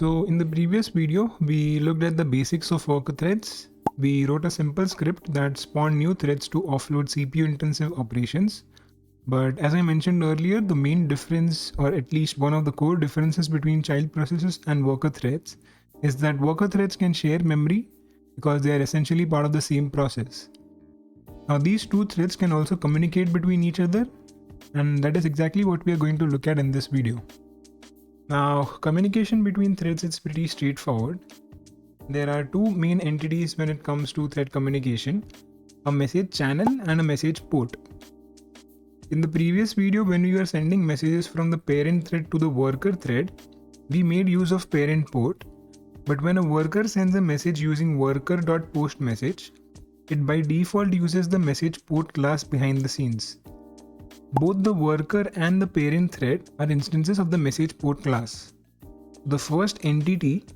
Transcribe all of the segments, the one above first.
So in the previous video, we looked at the basics of worker threads. We wrote a simple script that spawned new threads to offload CPU intensive operations. But as I mentioned earlier, the main difference, or at least one of the core differences between child processes and worker threads, is that worker threads can share memory because they are essentially part of the same process. Now these two threads can also communicate between each other, and that is exactly what we are going to look at in this video. Now, communication between threads is pretty straightforward. There are two main entities when it comes to thread communication, a message channel and a message port. In the previous video, when we were sending messages from the parent thread to the worker thread, we made use of parent port. But when a worker sends a message using worker.postMessage, it by default uses the message port class behind the scenes. Both the worker and the parent thread are instances of the message port class. The first entity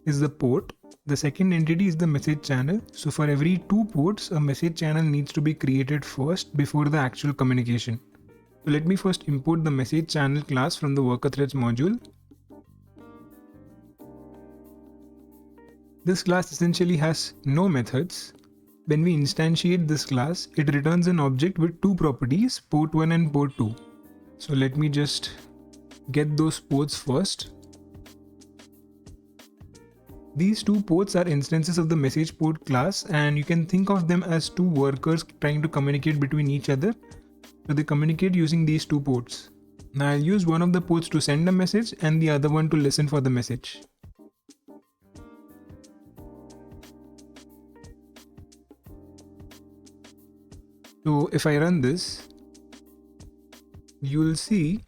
is the port, the second entity is the message channel. So for every two ports, a message channel needs to be created first before the actual communication. So let me first import the message channel class from the worker threads module. This class essentially has no methods. When we instantiate this class, it returns an object with two properties, port 1 and port 2. So let me just get those ports first. These two ports are instances of the message port class, and you can think of them as two workers trying to communicate between each other. So they communicate using these two ports. Now I'll use one of the ports to send a message and the other one to listen for the message. So if I run this, you will see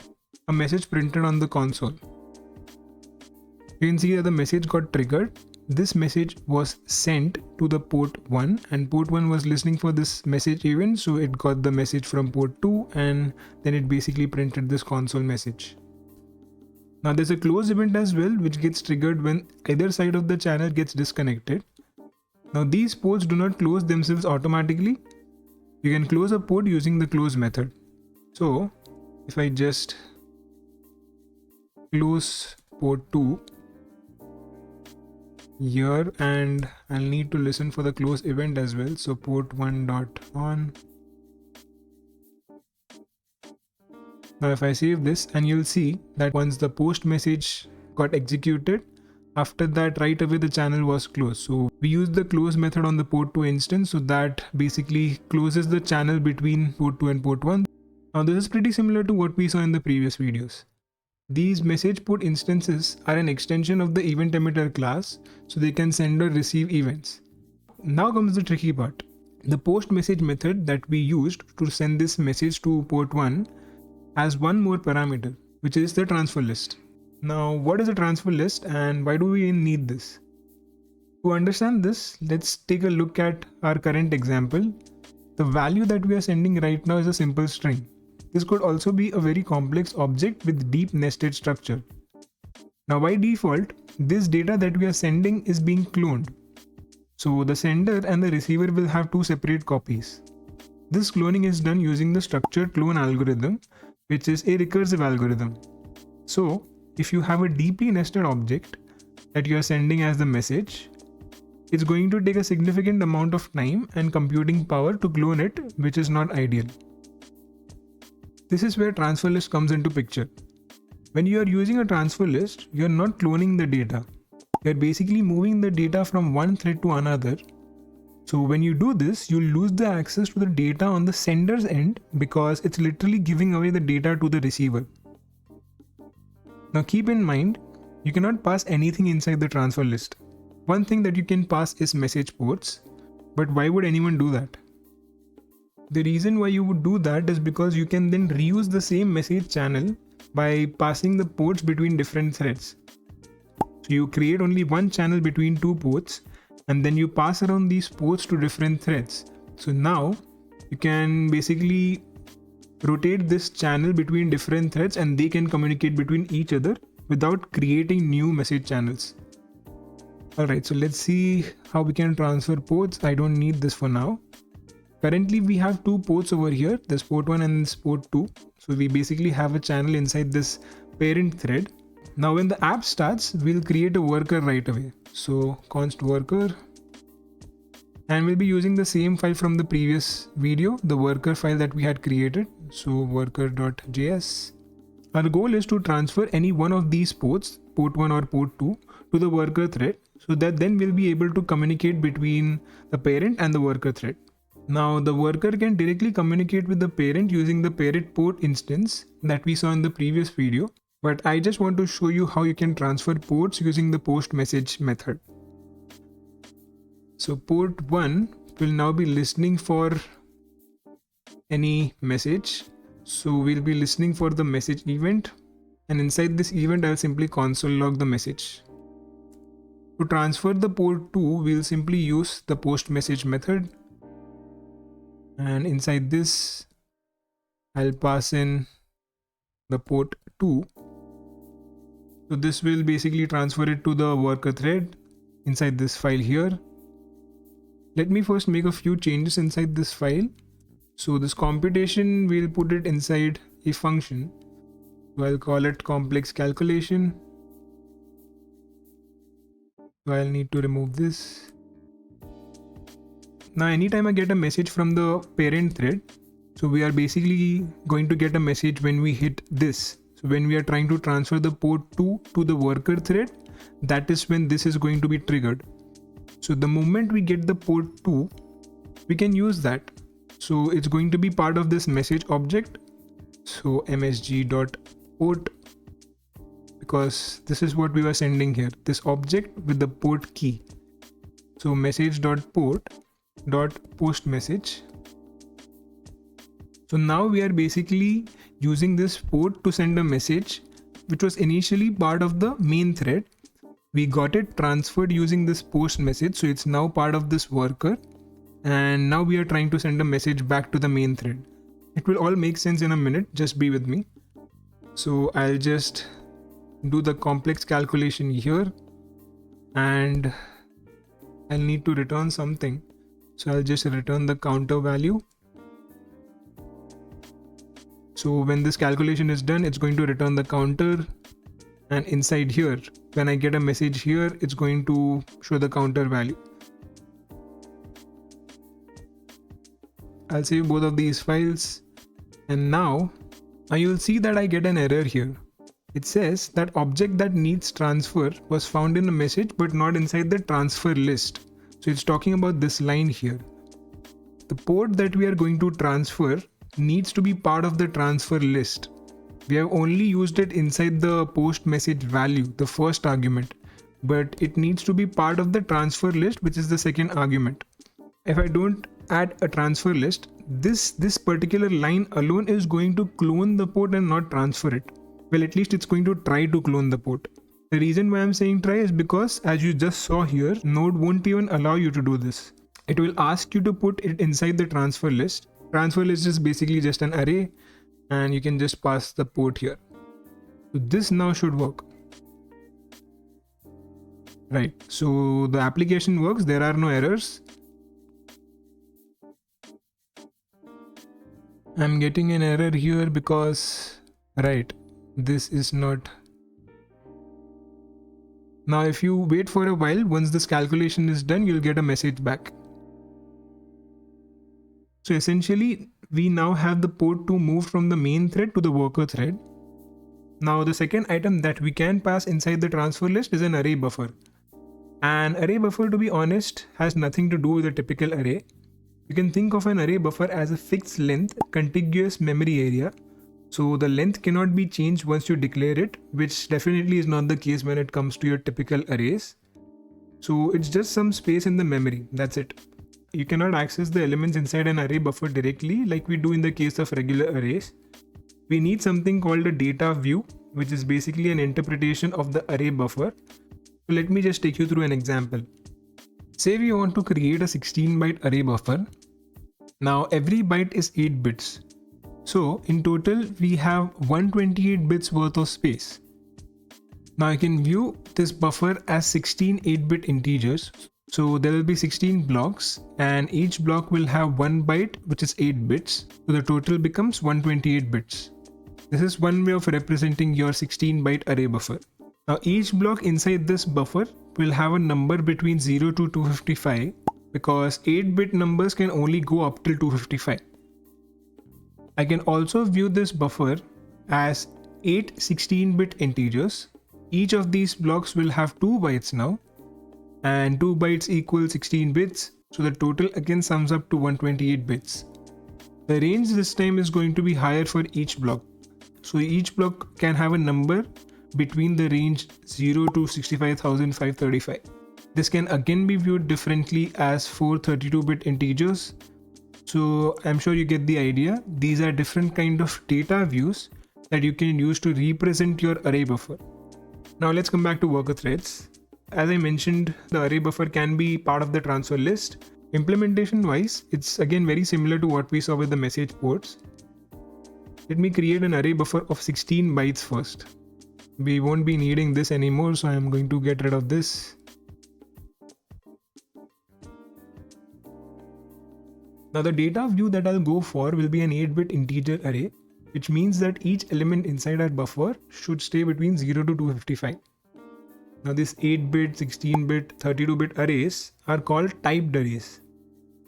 a message printed on the console. You can see that the message got triggered. This message was sent to the port 1 and port 1 was listening for this message event, so it got the message from port 2 and then it basically printed this console message. Now there's a close event as well, which gets triggered when either side of the channel gets disconnected. Now these ports do not close themselves automatically. You can close a port using the close method. So if I just close port 2 here, and I'll need to listen for the close event as well. So port 1.on. Now if I save this, and you'll see that once the post message got executed, after that right away the channel was closed. So we use the close method on the port 2 instance, so that basically closes the channel between port 2 and port 1. Now this is pretty similar to what we saw in the previous videos. These message port instances are an extension of the event emitter class, so they can send or receive events. Now comes the tricky part. The post message method that we used to send this message to port 1 has one more parameter, which is the transfer list. Now, what is a transfer list and why do we need this? To understand this, let's take a look at our current example. The value that we are sending right now is a simple string. This could also be a very complex object with deep nested structure. Now by default, this data that we are sending is being cloned. So the sender and the receiver will have two separate copies. This cloning is done using the structured clone algorithm, which is a recursive algorithm. So if you have a deeply nested object that you are sending as the message, it's going to take a significant amount of time and computing power to clone it, which is not ideal. This is where transfer list comes into picture. When you are using a transfer list, you are not cloning the data. You are basically moving the data from one thread to another. So when you do this, you lose the access to the data on the sender's end because it's literally giving away the data to the receiver. Now keep in mind, you cannot pass anything inside the transfer list. One thing that you can pass is message ports, but why would anyone do that? The reason why you would do that is because you can then reuse the same message channel by passing the ports between different threads. So you create only one channel between two ports and then you pass around these ports to different threads. So now you can basically rotate this channel between different threads and they can communicate between each other without creating new message channels. Alright, so let's see how we can transfer ports. I don't need this for now. Currently we have two ports over here, this port 1 and this port 2. So we basically have a channel inside this parent thread. Now when the app starts, we'll create a worker right away. So const worker, and we'll be using the same file from the previous video, the worker file that we had created. So worker.js. Our goal is to transfer any one of these ports, port 1 or port 2, to the worker thread, so that then we'll be able to communicate between the parent and the worker thread. Now the worker can directly communicate with the parent using the parent port instance that we saw in the previous video, but I just want to show you how you can transfer ports using the post message method. So port 1 will now be listening for any message. So we'll be listening for the message event, and inside this event I'll simply console log the message. To transfer the port 2, we'll simply use the post message method, and inside this I'll pass in the port 2. So this will basically transfer it to the worker thread inside this file here. Let me first make a few changes inside this file. So this computation, we'll put it inside a function. So I'll call it complex calculation. So I'll need to remove this. Now anytime I get a message from the parent thread, so we are basically going to get a message when we hit this. So when we are trying to transfer the port 2 to the worker thread, that is when this is going to be triggered. So the moment we get the port 2, we can use that. So it's going to be part of this message object. So msg.port, because this is what we were sending here, this object with the port key. So message.port.postMessage. So now we are basically using this port to send a message which was initially part of the main thread. We got it transferred using this post message, so it's now part of this worker, and now we are trying to send a message back to the main thread. It will all make sense in a minute, just be with me. So I'll just do the complex calculation here, and I'll need to return something. So I'll just return the counter value. So when this calculation is done, it's going to return the counter, and inside here, when I get a message here, it's going to show the counter value. I'll save both of these files, and now you'll see that I get an error here. It says that object that needs transfer was found in a message but not inside the transfer list. So it's talking about this line here. The port that we are going to transfer needs to be part of the transfer list. We have only used it inside the post message value, the first argument, but it needs to be part of the transfer list, which is the second argument. If I don't add a transfer list, this particular line alone is going to clone the port and not transfer it. Well, at least it's going to try to clone the port. The reason why I'm saying try is because, as you just saw here, Node won't even allow you to do this. It will ask you to put it inside the transfer list. Transfer list is basically just an array, and you can just pass the port here. So this now should work. Right, so the application works, there are no errors. I'm getting an error here because, right, this is not. Now if you wait for a while, once this calculation is done, you'll get a message back. So essentially, we now have the port 2 moved from the main thread to the worker thread. Now the second item that we can pass inside the transfer list is an array buffer. An array buffer, to be honest, has nothing to do with a typical array. You can think of an array buffer as a fixed length, contiguous memory area. So the length cannot be changed once you declare it, which definitely is not the case when it comes to your typical arrays. So it's just some space in the memory, that's it. You cannot access the elements inside an array buffer directly like we do in the case of regular arrays. We need something called a data view, which is basically an interpretation of the array buffer. So let me just take you through an example. Say we want to create a 16-byte array buffer. Now every byte is 8 bits. So in total we have 128 bits worth of space. Now I can view this buffer as 16 8-bit integers. So there will be 16 blocks, and each block will have 1 byte, which is 8 bits. So the total becomes 128 bits. This is one way of representing your 16-byte array buffer. Now each block inside this buffer will have a number between 0 to 255 because 8-bit numbers can only go up till 255. I can also view this buffer as 8 16-bit integers. Each of these blocks will have 2 bytes now, and 2 bytes equals 16 bits, so the total again sums up to 128 bits. The range this time is going to be higher for each block, so each block can have a number between the range 0 to 65,535. This can again be viewed differently as 4 32-bit integers. So I'm sure you get the idea. These are different kind of data views that you can use to represent your array buffer. Now let's come back to worker threads. As I mentioned, the array buffer can be part of the transfer list. Implementation wise, it's again very similar to what we saw with the message ports. Let me create an array buffer of 16 bytes first. We won't be needing this anymore, so I'm going to get rid of this. Now the data view that I'll go for will be an 8-bit integer array, which means that each element inside our buffer should stay between 0 to 255. Now this 8-bit, 16-bit, 32-bit arrays are called typed arrays.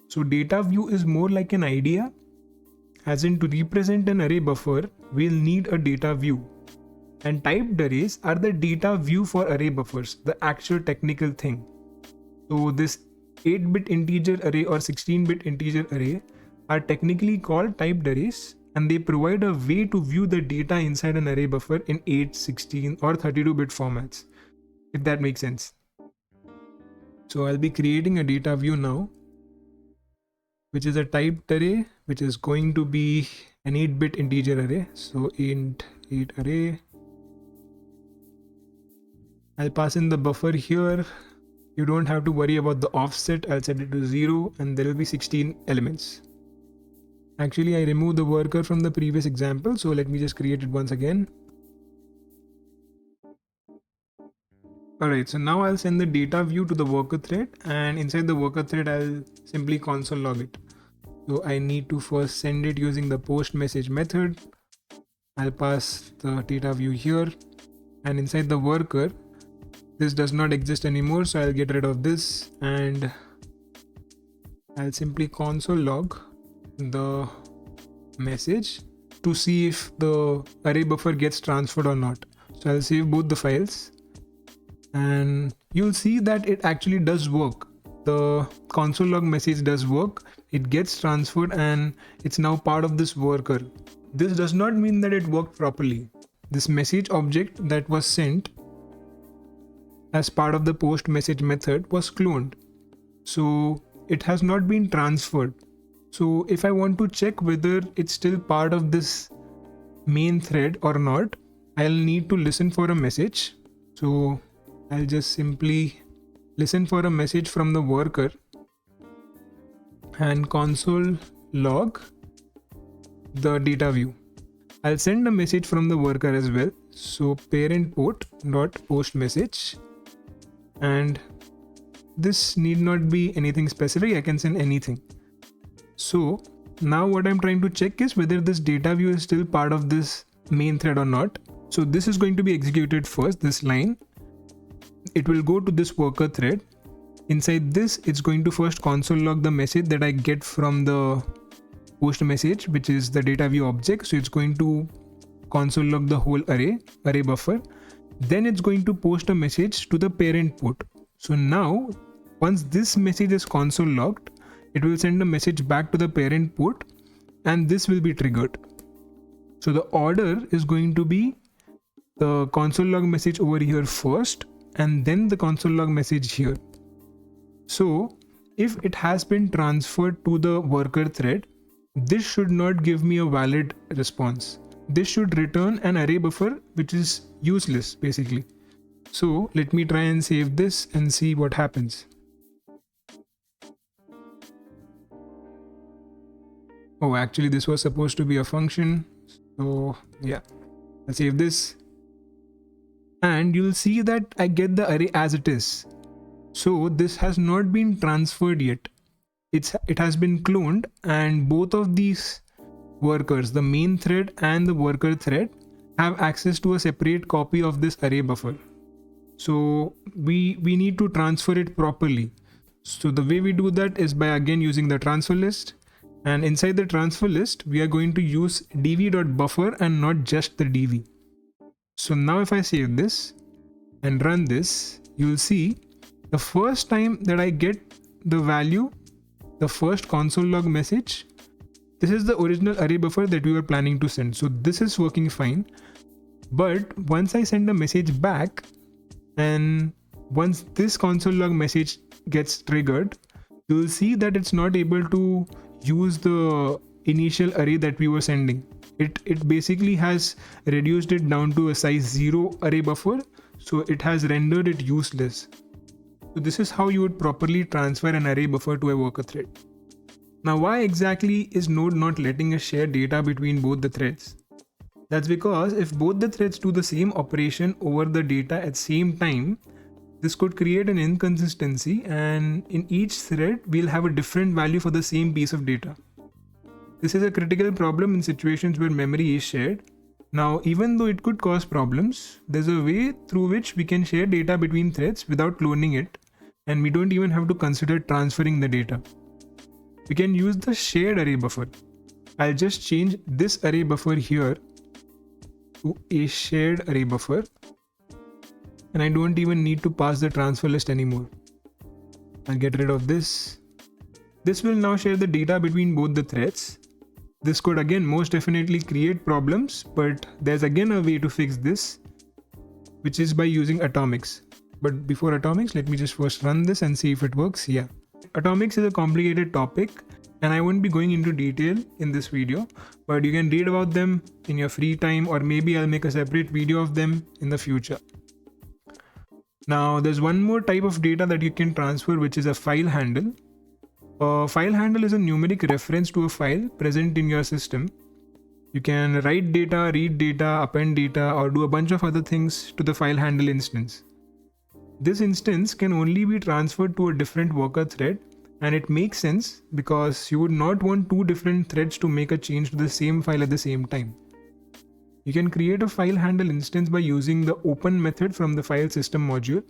So data view is more like an idea, as in to represent an array buffer, we'll need a data view. And typed arrays are the data view for array buffers, the actual technical thing. So this 8-bit integer array or 16-bit integer array are technically called typed arrays, and they provide a way to view the data inside an array buffer in 8, 16 or 32-bit formats, if that makes sense. So I'll be creating a data view now, which is a typed array, which is going to be an 8-bit integer array. So int 8 array. I'll pass in the buffer here. You don't have to worry about the offset. I'll set it to 0 and there will be 16 elements. Actually, I removed the worker from the previous example, so let me just create it once again. Alright, so now I'll send the data view to the worker thread, and inside the worker thread I'll simply console log it. So I need to first send it using the post message method. I'll pass the data view here, and inside the worker this does not exist anymore, so I'll get rid of this and I'll simply console log the message to see if the array buffer gets transferred or not. So I'll save both the files and you'll see that it actually does work. The console log message does work. It gets transferred and it's now part of this worker. This does not mean that it worked properly. This message object that was sent as part of the post message method was cloned, so it has not been transferred. So if I want to check whether it's still part of this main thread or not, I'll need to listen for a message. So I'll just simply listen for a message from the worker and console log the data view. I'll send a message from the worker as well. So parent port dot post message. And this need not be anything specific, I can send anything. So now what I'm trying to check is whether this data view is still part of this main thread or not. So this is going to be executed first, this line. It will go to this worker thread. Inside this, it's going to first console log the message that I get from the post message, which is the data view object. So it's going to console log the whole array buffer. Then it's going to post a message to the parent port. So now once this message is console logged, it will send a message back to the parent port and this will be triggered. So the order is going to be the console log message over here first and then the console log message here. So if it has been transferred to the worker thread, this should not give me a valid response. This should return an array buffer which is useless basically. So let me try and save this and see what happens. Oh, actually this was supposed to be a function. So yeah, I'll save this. And you'll see that I get the array as it is. So this has not been transferred yet. It has been cloned, and both of these workers, the main thread and the worker thread, have access to a separate copy of this array buffer. So we need to transfer it properly. So the way we do that is by again using the transfer list, and inside the transfer list we are going to use dv.buffer and not just the dv. So now if I save this and run this, you'll see the first time that I get the value, the first console log message, this is the original array buffer that we were planning to send. So this is working fine. But once I send a message back, and once this console log message gets triggered, you'll see that it's not able to use the initial array that we were sending. It basically has reduced it down to a size 0 array buffer, so it has rendered it useless. So this is how you would properly transfer an array buffer to a worker thread. Now why exactly is Node not letting us share data between both the threads? That's because if both the threads do the same operation over the data at same time, this could create an inconsistency, and in each thread we'll have a different value for the same piece of data. This is a critical problem in situations where memory is shared. Now, even though it could cause problems, there's a way through which we can share data between threads without cloning it, and we don't even have to consider transferring the data. We can use the shared array buffer. I'll just change this array buffer here to a shared array buffer, and I don't even need to pass the transfer list anymore. I'll get rid of this. This will now share the data between both the threads. This could again most definitely create problems, but there's again a way to fix this, which is by using atomics. But before atomics, let me just first run this and see if it works. Yeah. Atomics is a complicated topic, and I won't be going into detail in this video, but you can read about them in your free time, or maybe I'll make a separate video of them in the future. Now there's one more type of data that you can transfer, which is a file handle. A file handle is a numeric reference to a file present in your system. You can write data, read data, append data, or do a bunch of other things to the file handle instance. This instance can only be transferred to a different worker thread, and it makes sense because you would not want two different threads to make a change to the same file at the same time. You can create a file handle instance by using the open method from the file system module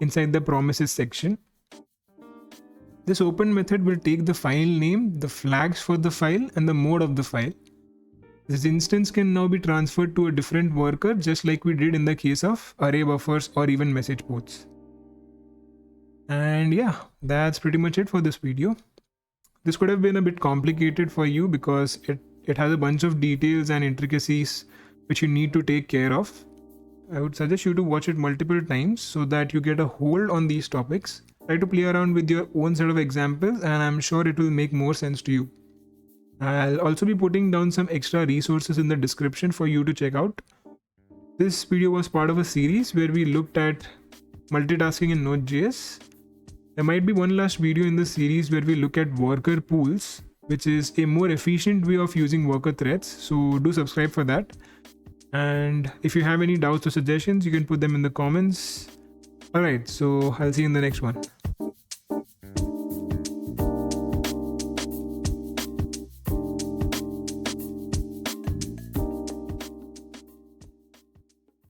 inside the promises section. This open method will take the file name, the flags for the file, and the mode of the file. This instance can now be transferred to a different worker, just like we did in the case of array buffers or even message ports. And yeah, that's pretty much it for this video. This could have been a bit complicated for you because it has a bunch of details and intricacies which you need to take care of. I would suggest you to watch it multiple times so that you get a hold on these topics. Try to play around with your own set of examples, and I'm sure it will make more sense to you. I'll also be putting down some extra resources in the description for you to check out. This video was part of a series where we looked at multitasking in Node.js. There might be one last video in this series where we look at worker pools, which is a more efficient way of using worker threads. So do subscribe for that. And if you have any doubts or suggestions, you can put them in the comments. Alright, so I'll see you in the next one.